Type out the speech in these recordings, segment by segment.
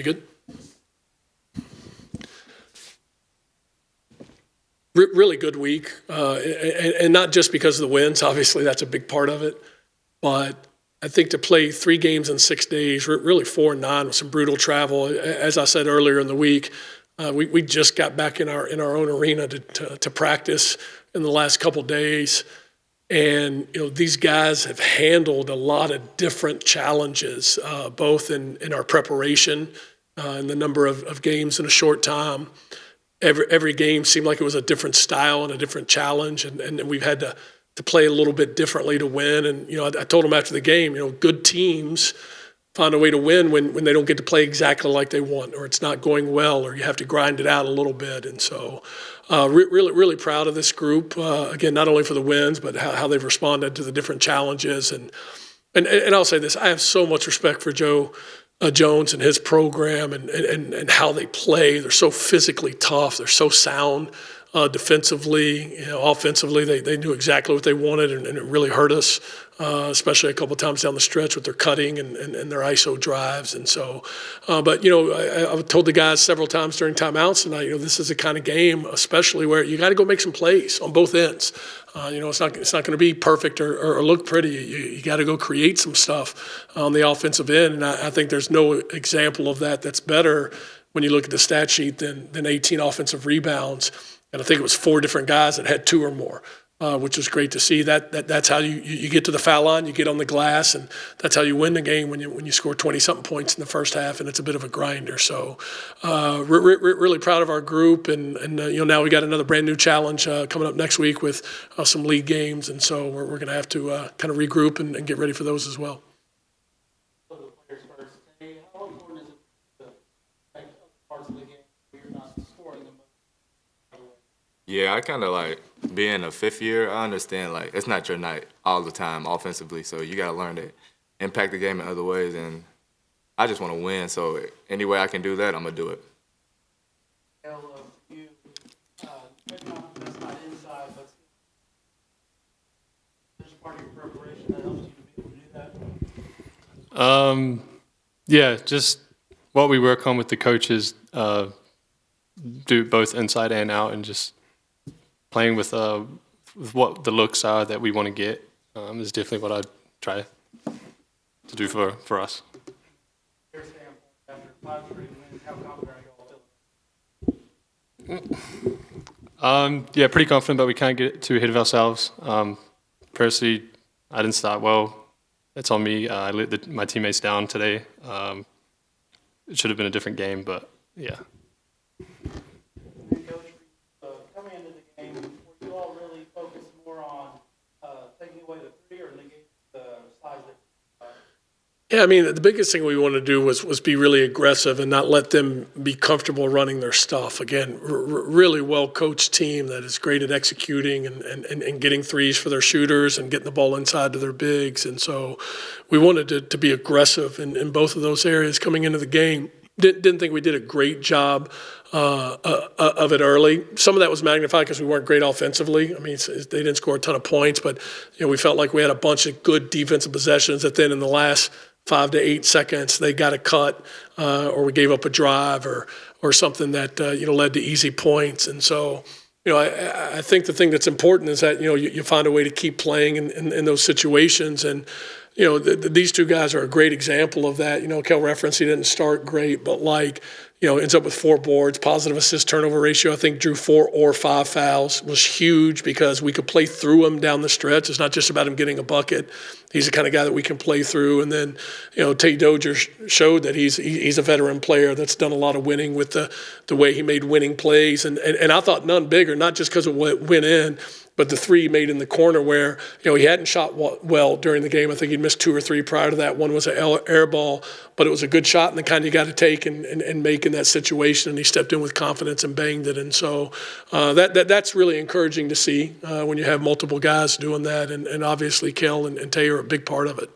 good? Really good week, and not just because of the wins. Obviously, that's a big part of it. But I think to play 3 games in 6 days, really 4 and 9 with some brutal travel. As I said earlier in the week, we just got back in our own arena to practice in the last couple days. And these guys have handled a lot of different challenges, both in our preparation and the number of games in a short time. Every game seemed like it was a different style and a different challenge, and we've had to play a little bit differently to win. And I told them after the game, good teams find a way to win when they don't get to play exactly like they want, or it's not going well, or you have to grind it out a little bit. And so really proud of this group, again, not only for the wins, but how they've responded to the different challenges. And I'll say this, I have so much respect for Joe Jones and his program and how they play. They're so physically tough. They're so sound defensively. Offensively, they knew exactly what they wanted, and it really hurt us, especially a couple of times down the stretch with their cutting and their ISO drives. And so, but I've told the guys several times during timeouts tonight, this is the kind of game, especially where you got to go make some plays on both ends. It's not going to be perfect or look pretty. You got to go create some stuff on the offensive end, and I think there's no example of that that's better when you look at the stat sheet than 18 offensive rebounds. And I think it was 4 different guys that had 2 or more, which was great to see. That's how you get to the foul line, you get on the glass, and that's how you win the game when you score 20-something points in the first half, and it's a bit of a grinder. So really proud of our group, and now we got another brand new challenge coming up next week with some league games, and so we're going to have to kind of regroup and get ready for those as well. How important is it to affect parts of the game where you're not scoring them? Yeah, I kind of like being a 5th year. I understand it's not your night all the time offensively, so you got to learn to impact the game in other ways. And I just want to win, so any way I can do that, I'm gonna do it. Kael, you maybe not that's not inside, but there's a part of your preparation that helps you to be able to do that. Yeah, just what we work on with the coaches, do both inside and out, and just playing with what the looks are that we want to get is definitely what I try to do for us. Your standpoint, after 5 straight wins, how confident are you all feeling? Yeah, pretty confident, but we can't get too ahead of ourselves. Personally, I didn't start well. That's on me. I let my teammates down today. It should have been a different game, but yeah. Coming into the game, were you all really focused more on taking away the 3 or negate the size that? Yeah, I mean, the biggest thing we wanted to do was be really aggressive and not let them be comfortable running their stuff. Again, really well-coached team that is great at executing and getting threes for their shooters and getting the ball inside to their bigs. And so we wanted to be aggressive in both of those areas coming into the game. Didn't think we did a great job of it early. Some of that was magnified because we weren't great offensively. I mean, they didn't score a ton of points, but we felt like we had a bunch of good defensive possessions that then in the last 5 to 8 seconds they got a cut or we gave up a drive or something that led to easy points. And so I think the thing that's important is that you find a way to keep playing in those situations. And these 2 guys are a great example of that. Kael referenced he didn't start great, but ends up with 4 boards, positive assist turnover ratio. I think drew 4 or 5 fouls, was huge because we could play through him down the stretch. It's not just about him getting a bucket. He's the kind of guy that we can play through. And then, Tae Dozier showed that he's a veteran player that's done a lot of winning with the way he made winning plays. And I thought none bigger, not just because of what went in, but the 3 made in the corner where, he hadn't shot well during the game. I think he'd missed 2 or 3 prior to that. One was an air ball, but it was a good shot and the kind you got to take and make in that situation. And he stepped in with confidence and banged it. And so that's really encouraging to see when you have multiple guys doing that. And obviously Kael and Tae are a big part of it.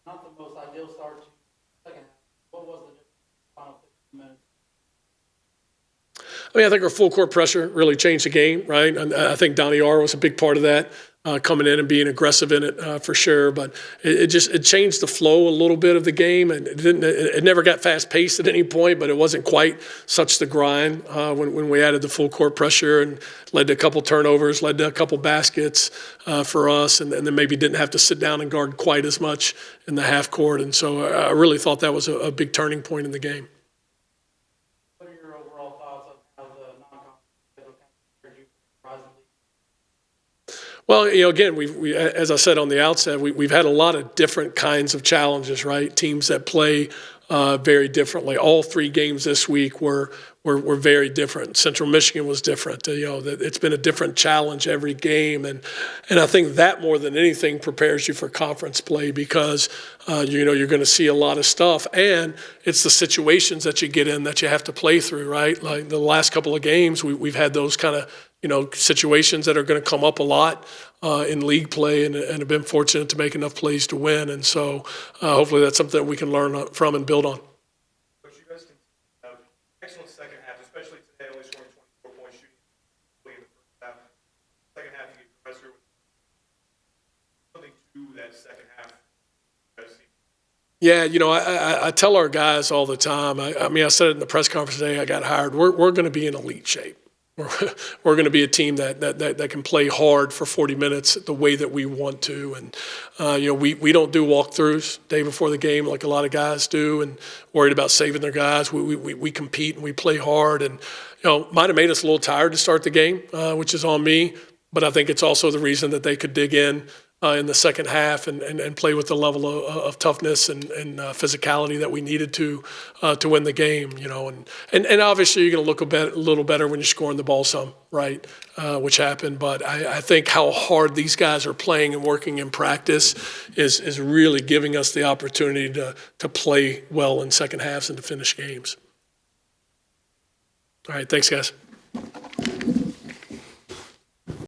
Not the most ideal start to the second half. What was the final 15 minutes? I mean, I think our full court pressure really changed the game, right? And I think Donnie R was a big part of that. coming in and being aggressive in it for sure. But it changed the flow a little bit of the game, and it never got fast paced at any point, but it wasn't quite such the grind when we added the full court pressure and led to a couple turnovers, led to a couple baskets for us, and then maybe didn't have to sit down and guard quite as much in the half court. And so I really thought that was a big turning point in the game. What are your overall thoughts on how the non-conference schedule kind of prepared you for the Horizon League? Well, again, we as I said on the outset, we've had a lot of different kinds of challenges, right? Teams that play very differently. All 3 games this week were very different. Central Michigan was different. It's been a different challenge every game, and I think that more than anything prepares you for conference play because you're going to see a lot of stuff, and it's the situations that you get in that you have to play through, right? Like the last couple of games, we've had those kind of situations that are going to come up a lot in league play, and have been fortunate to make enough plays to win. And so hopefully that's something that we can learn from and build on. But you guys have excellent second half, especially today, only scoring 24 points, shooting in the first half. Second half, you get pressure with something to that second half. Yeah, I tell our guys all the time. I mean, I said it in the press conference today. I got hired. We're going to be in elite shape. We're going to be a team that can play hard for 40 minutes the way that we want to. And, we don't do walkthroughs day before the game like a lot of guys do and worried about saving their guys. We compete and we play hard. And, might have made us a little tired to start the game, which is on me. But I think it's also the reason that they could dig in the second half and play with the level of toughness and physicality that we needed to win the game, and obviously you're going to look a little better when you're scoring the ball some, right, which happened. But I think how hard these guys are playing and working in practice is really giving us the opportunity to play well in second halves and to finish games. All right, thanks, guys.